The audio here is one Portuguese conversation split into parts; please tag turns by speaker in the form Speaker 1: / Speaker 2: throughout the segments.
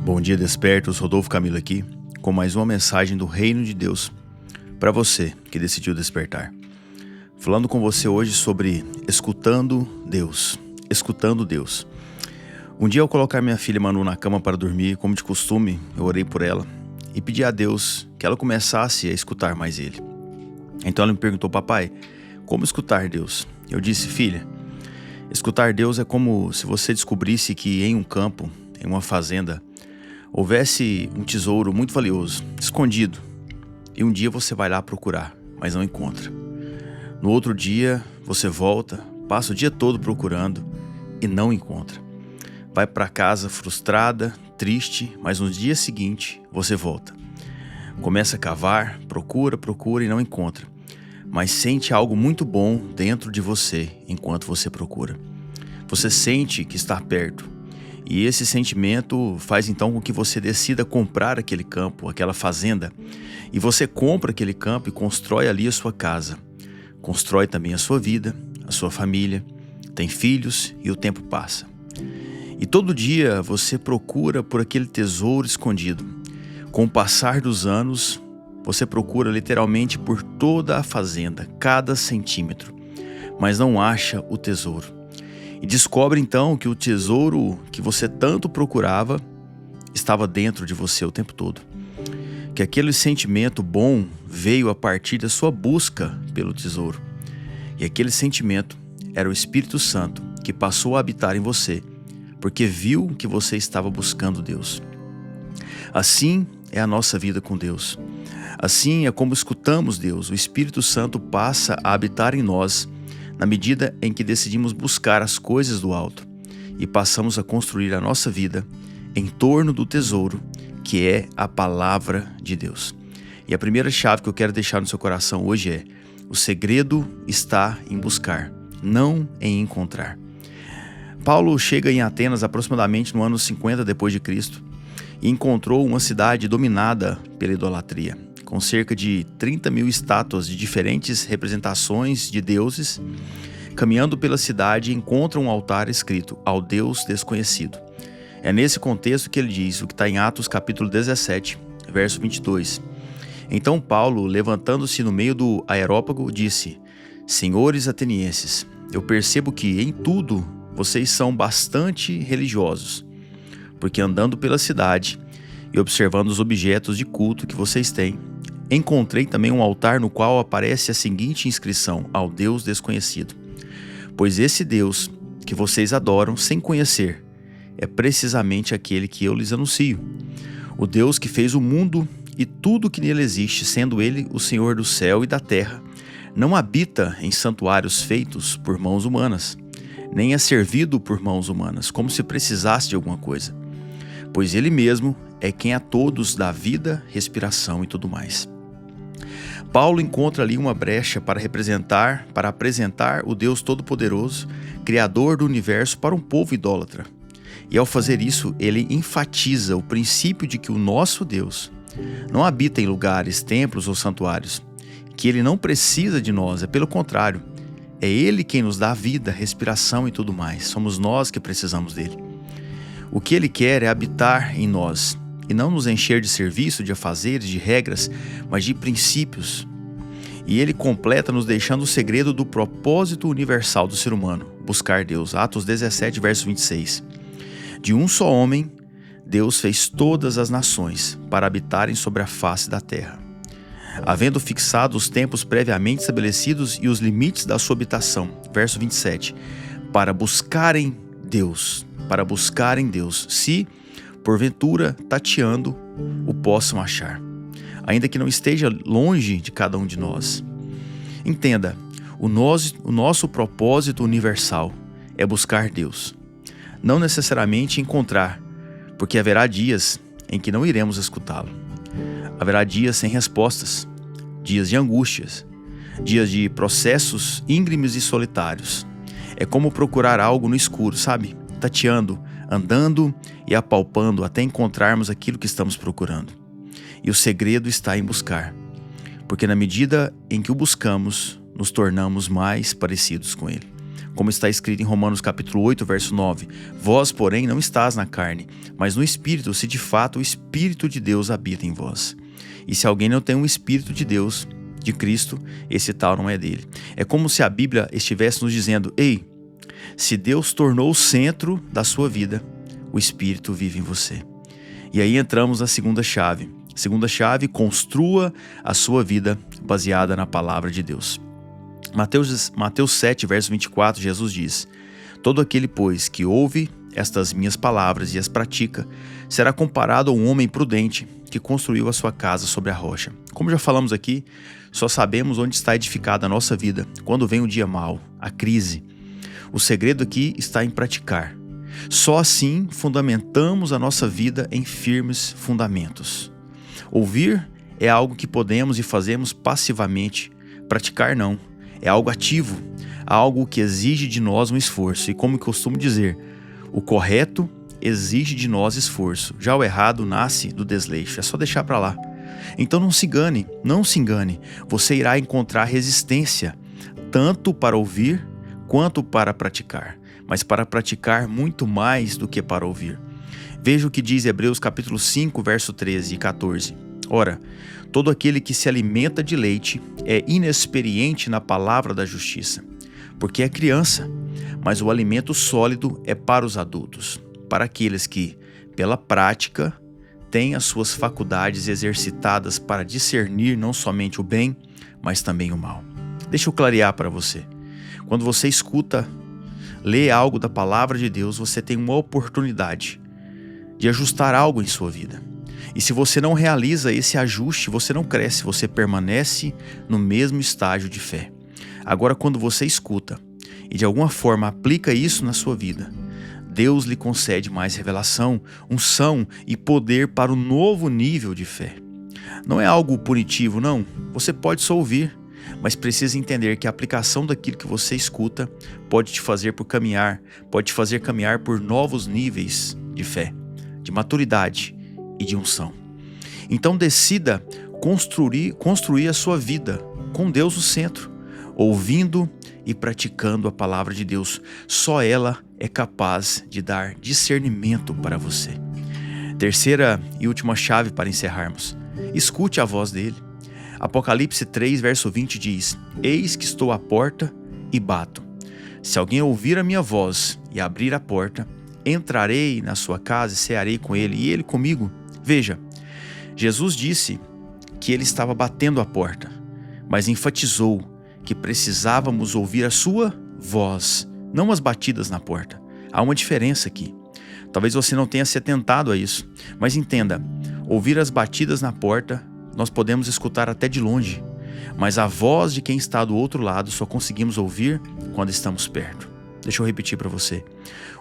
Speaker 1: Bom dia, despertos. Rodolfo Camilo aqui com mais uma mensagem do Reino de Deus para você que decidiu despertar. Falando com você hoje sobre escutando Deus. Escutando Deus. Um dia, ao colocar minha filha Manu na cama para dormir, como de costume, eu orei por ela e pedi a Deus que ela começasse a escutar mais Ele. Então ela me perguntou: papai, como escutar Deus? Eu disse: filha, escutar Deus é como se você descobrisse que em um campo, em uma fazenda, houvesse um tesouro muito valioso, escondido, e um dia você vai lá procurar, mas não encontra. No outro dia, você volta, passa o dia todo procurando e não encontra. Vai para casa frustrada, triste, mas no dia seguinte você volta. Começa a cavar, procura e não encontra, mas sente algo muito bom dentro de você enquanto você procura. Você sente que está perto. E esse sentimento faz então com que você decida comprar aquele campo, aquela fazenda. E você compra aquele campo e constrói ali a sua casa. Constrói também a sua vida, a sua família, tem filhos e o tempo passa. E todo dia você procura por aquele tesouro escondido. Com o passar dos anos, você procura literalmente por toda a fazenda, cada centímetro, mas não acha o tesouro. E descobre então que o tesouro que você tanto procurava estava dentro de você o tempo todo. Que aquele sentimento bom veio a partir da sua busca pelo tesouro. E aquele sentimento era o Espírito Santo que passou a habitar em você, porque viu que você estava buscando Deus. Assim é a nossa vida com Deus. Assim é como escutamos Deus. O Espírito Santo passa a habitar em nós na medida em que decidimos buscar as coisas do alto e passamos a construir a nossa vida em torno do tesouro, que é a palavra de Deus. E a primeira chave que eu quero deixar no seu coração hoje é: o segredo está em buscar, não em encontrar. Paulo chega em Atenas aproximadamente no ano 50 depois de Cristo e encontrou uma cidade dominada pela idolatria, com cerca de 30 mil estátuas de diferentes representações de deuses. Caminhando pela cidade, encontra um altar escrito ao Deus desconhecido. É nesse contexto que ele diz o que está em Atos capítulo 17, verso 22. Então Paulo, levantando-se no meio do aerópago, disse: Senhores atenienses, eu percebo que em tudo vocês são bastante religiosos, porque andando pela cidade e observando os objetos de culto que vocês têm, encontrei também um altar no qual aparece a seguinte inscrição: ao Deus desconhecido. Pois esse Deus que vocês adoram sem conhecer é precisamente aquele que eu lhes anuncio. O Deus que fez o mundo e tudo que nele existe, sendo ele o Senhor do céu e da terra, não habita em santuários feitos por mãos humanas, nem é servido por mãos humanas, como se precisasse de alguma coisa, pois ele mesmo é quem a todos dá vida, respiração e tudo mais. Paulo encontra ali uma brecha para apresentar o Deus Todo-Poderoso, Criador do Universo, para um povo idólatra. E ao fazer isso, ele enfatiza o princípio de que o nosso Deus não habita em lugares, templos ou santuários, que ele não precisa de nós, pelo contrário, é ele quem nos dá vida, respiração e tudo mais, somos nós que precisamos dele. O que ele quer é habitar em nós, e não nos encher de serviço, de afazeres, de regras, mas de princípios. E ele completa nos deixando o segredo do propósito universal do ser humano, buscar Deus. Atos 17, verso 26. De um só homem, Deus fez todas as nações para habitarem sobre a face da terra, havendo fixado os tempos previamente estabelecidos e os limites da sua habitação. Verso 27. Para buscarem Deus, se porventura, tateando, o possam achar, ainda que não esteja longe de cada um de nós. Entenda, o nosso propósito universal é buscar Deus, não necessariamente encontrar, porque haverá dias em que não iremos escutá-lo. Haverá dias sem respostas, dias de angústias, dias de processos íngremes e solitários. É como procurar algo no escuro, sabe? Tateando, andando e apalpando até encontrarmos aquilo que estamos procurando. E o segredo está em buscar, porque na medida em que o buscamos, nos tornamos mais parecidos com Ele. Como está escrito em Romanos capítulo 8, verso 9: Vós, porém, não estás na carne, mas no Espírito, se de fato o Espírito de Deus habita em vós. E se alguém não tem o Espírito de Deus, de Cristo, esse tal não é dele. É como se a Bíblia estivesse nos dizendo: ei, se Deus tornou o centro da sua vida, o Espírito vive em você. E aí entramos na segunda chave. Segunda chave: construa a sua vida baseada na palavra de Deus. Mateus 7, verso 24, Jesus diz: Todo aquele, pois, que ouve estas minhas palavras e as pratica, será comparado a um homem prudente que construiu a sua casa sobre a rocha. Como já falamos aqui, só sabemos onde está edificada a nossa vida quando vem o dia mau, a crise. O segredo aqui está em praticar. Só assim fundamentamos a nossa vida em firmes fundamentos. Ouvir é algo que podemos e fazemos passivamente. Praticar não. É algo ativo, algo que exige de nós um esforço. E como eu costumo dizer, o correto exige de nós esforço. Já o errado nasce do desleixo. É só deixar para lá. Então não se engane. Você irá encontrar resistência, tanto para ouvir quanto para praticar. Mas para praticar muito mais do que para ouvir. Veja o que diz Hebreus capítulo 5, verso 13 e 14. Ora, todo aquele que se alimenta de leite é inexperiente na palavra da justiça, porque é criança, mas o alimento sólido é para os adultos, para aqueles que, pela prática, têm as suas faculdades exercitadas para discernir não somente o bem, mas também o mal. Deixa eu clarear para você. Quando você escuta, lê algo da palavra de Deus, você tem uma oportunidade de ajustar algo em sua vida. E se você não realiza esse ajuste, você não cresce, você permanece no mesmo estágio de fé. Agora, quando você escuta e de alguma forma aplica isso na sua vida, Deus lhe concede mais revelação, unção e poder para o novo nível de fé. Não é algo punitivo, não. Você pode só ouvir, mas precisa entender que a aplicação daquilo que você escuta pode te fazer caminhar por novos níveis de fé, de maturidade e de unção. Então decida construir a sua vida com Deus no centro, ouvindo e praticando a palavra de Deus. Só ela é capaz de dar discernimento para você. Terceira e última chave para encerrarmos: escute a voz dele. Apocalipse 3, verso 20 diz: Eis que estou à porta e bato. Se alguém ouvir a minha voz e abrir a porta, entrarei na sua casa e cearei com ele e ele comigo. Veja, Jesus disse que ele estava batendo a porta, mas enfatizou que precisávamos ouvir a sua voz, não as batidas na porta. Há uma diferença aqui. Talvez você não tenha se atentado a isso, mas entenda, ouvir as batidas na porta, nós podemos escutar até de longe, mas a voz de quem está do outro lado só conseguimos ouvir quando estamos perto. Deixa eu repetir para você.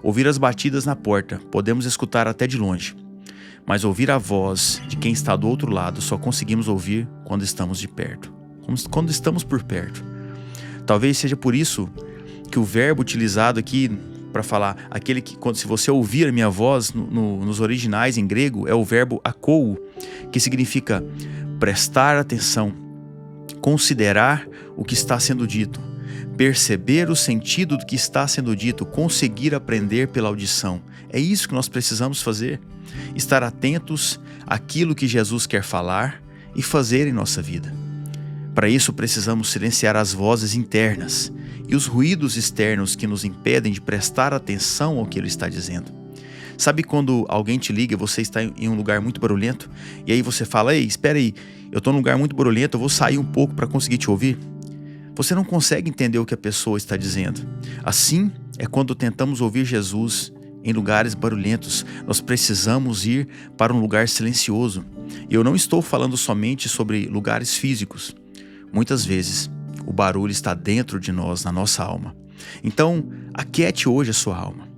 Speaker 1: Ouvir as batidas na porta, podemos escutar até de longe, mas ouvir a voz de quem está do outro lado só conseguimos ouvir quando estamos de perto, quando estamos por perto. Talvez seja por isso que o verbo utilizado aqui para falar, se você ouvir a minha voz, nos originais em grego, é o verbo akou, que significa prestar atenção, considerar o que está sendo dito, perceber o sentido do que está sendo dito, conseguir aprender pela audição. É isso que nós precisamos fazer, estar atentos àquilo que Jesus quer falar e fazer em nossa vida. Para isso precisamos silenciar as vozes internas e os ruídos externos que nos impedem de prestar atenção ao que ele está dizendo. Sabe quando alguém te liga, você está em um lugar muito barulhento, e aí você fala: ei, espera aí, eu estou num lugar muito barulhento, eu vou sair um pouco para conseguir te ouvir? Você não consegue entender o que a pessoa está dizendo. Assim é quando tentamos ouvir Jesus em lugares barulhentos. Nós precisamos ir para um lugar silencioso. E eu não estou falando somente sobre lugares físicos. Muitas vezes, o barulho está dentro de nós, na nossa alma. Então, aquiete hoje a sua alma.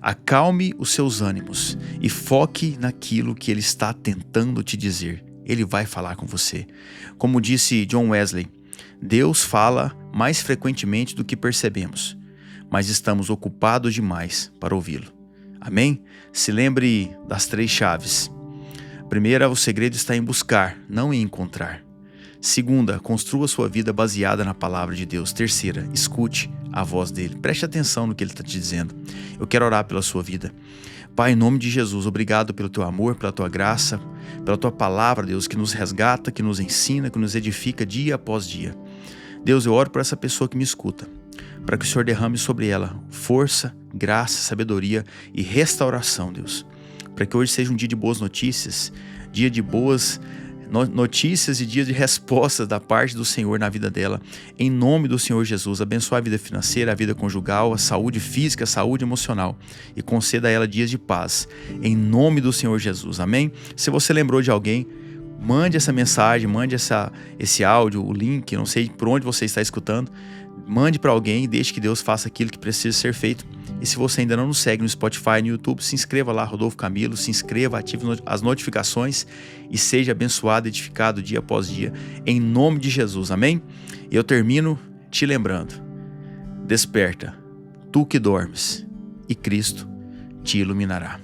Speaker 1: Acalme os seus ânimos e foque naquilo que ele está tentando te dizer. Ele vai falar com você. Como disse John Wesley, Deus fala mais frequentemente do que percebemos, mas estamos ocupados demais para ouvi-lo. Amém? Se lembre das 3 chaves. Primeira, o segredo está em buscar, não em encontrar. Segunda, construa sua vida baseada na palavra de Deus. Terceira, escute a voz dele. Preste atenção no que ele está te dizendo. Eu quero orar pela sua vida. Pai, em nome de Jesus, obrigado pelo teu amor, pela tua graça, pela tua palavra, Deus, que nos resgata, que nos ensina, que nos edifica dia após dia. Deus, eu oro por essa pessoa que me escuta, para que o Senhor derrame sobre ela força, graça, sabedoria e restauração, Deus. Para que hoje seja um dia de boas notícias, dia de boas notícias e dia de respostas da parte do Senhor na vida dela. Em nome do Senhor Jesus, abençoe a vida financeira, a vida conjugal, a saúde física, a saúde emocional e conceda a ela dias de paz. Em nome do Senhor Jesus, amém? Se você lembrou de alguém, mande essa mensagem, mande esse áudio, o link, não sei por onde você está escutando, mande para alguém e deixe que Deus faça aquilo que precisa ser feito. E se você ainda não nos segue no Spotify, no YouTube, se inscreva lá, Rodolfo Camilo, se inscreva, ative as notificações e seja abençoado, edificado dia após dia, em nome de Jesus, amém? E eu termino te lembrando, desperta, tu que dormes, e Cristo te iluminará.